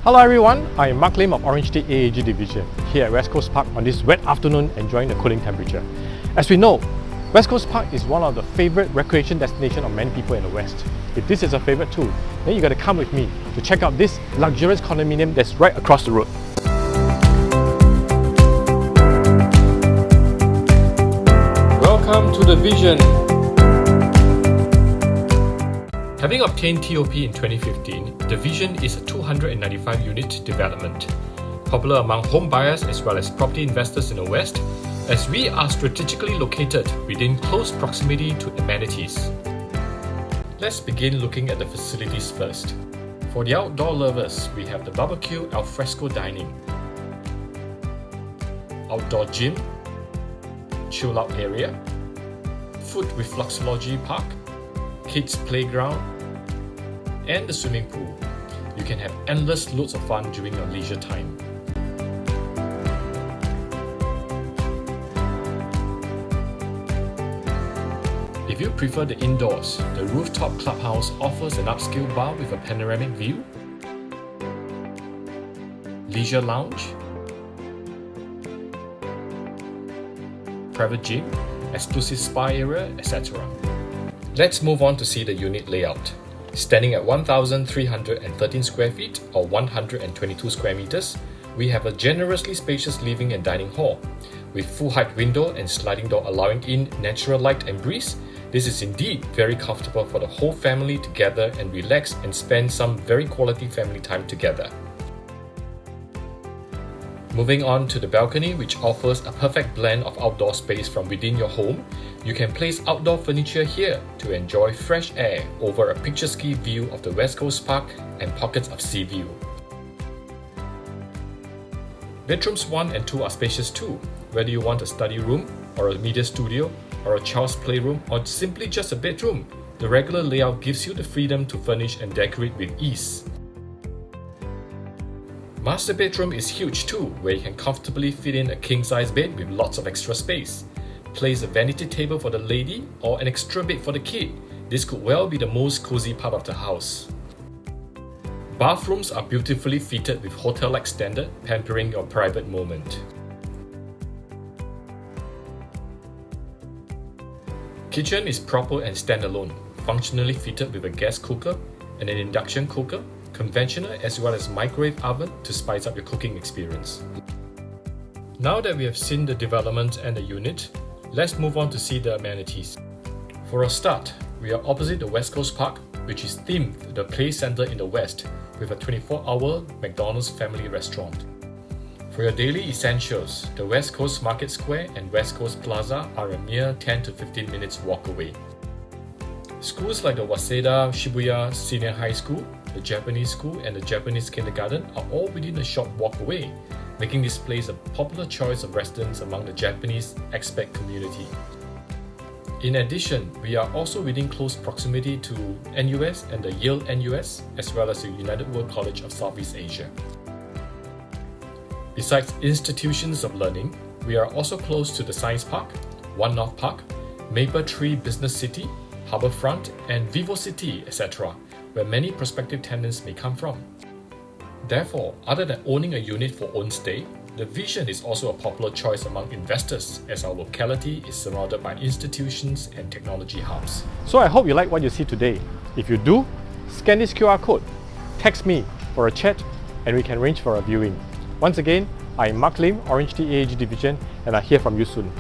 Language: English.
Hello everyone, I am Mark Lim of OrangeTee AAG Division, here at West Coast Park on this wet afternoon enjoying the cooling temperature. As we know, West Coast Park is one of the favourite recreation destinations of many people in the West. If this is a favourite too, then you got to come with me to check out this luxurious condominium that's right across the road. Welcome to the Vision! Having obtained TOP in 2015, the Vision is a 295-unit development, popular among home buyers as well as property investors in the West, as we are strategically located within close proximity to amenities. Let's begin looking at the facilities first. For the outdoor lovers, we have the barbecue alfresco dining, outdoor gym, chill-out area, food reflexology park, kids playground, and the swimming pool. You can have endless loads of fun during your leisure time. If you prefer the indoors, the rooftop clubhouse offers an upscale bar with a panoramic view, leisure lounge, private gym, exclusive spa area, etc. Let's move on to see the unit layout. Standing at 1,313 square feet or 122 square meters, we have a generously spacious living and dining hall. With full height window and sliding door allowing in natural light and breeze, this is indeed very comfortable for the whole family to gather and relax and spend some very quality family time together. Moving on to the balcony, which offers a perfect blend of outdoor space from within your home. You can place outdoor furniture here to enjoy fresh air over a picturesque view of the West Coast Park and pockets of sea view. Bedrooms 1 and 2 are spacious too, whether you want a study room, or a media studio, or a child's playroom, or simply just a bedroom. The regular layout gives you the freedom to furnish and decorate with ease. Master bedroom is huge too, where you can comfortably fit in a king-size bed with lots of extra space. Place a vanity table for the lady or an extra bed for the kid. This could well be the most cozy part of the house. Bathrooms are beautifully fitted with hotel-like standard, pampering your private moment. Kitchen is proper and standalone, functionally fitted with a gas cooker and an induction cooker, conventional as well as microwave oven to spice up your cooking experience. Now that we have seen the development and the unit, let's move on to see the amenities. For a start, we are opposite the West Coast Park, which is themed the play center in the West with a 24-hour McDonald's family restaurant. For your daily essentials, the West Coast Market Square and West Coast Plaza are a mere 10 to 15 minutes walk away. Schools like the Waseda Shibuya Senior High School, the Japanese School and the Japanese Kindergarten are all within a short walk away, making this place a popular choice of residents among the Japanese expat community. In addition, we are also within close proximity to NUS and the Yale NUS, as well as the United World College of Southeast Asia. Besides institutions of learning, we are also close to the Science Park, One North Park, Maple Tree Business City, Harbourfront and Vivo City, etc., where many prospective tenants may come from. Therefore, other than owning a unit for own stay, the Vision is also a popular choice among investors as our locality is surrounded by institutions and technology hubs. So I hope you like what you see today. If you do, scan this QR code, text me for a chat and we can arrange for a viewing. Once again, I am Mark Lim, OrangeTee AAG Division, and I'll hear from you soon.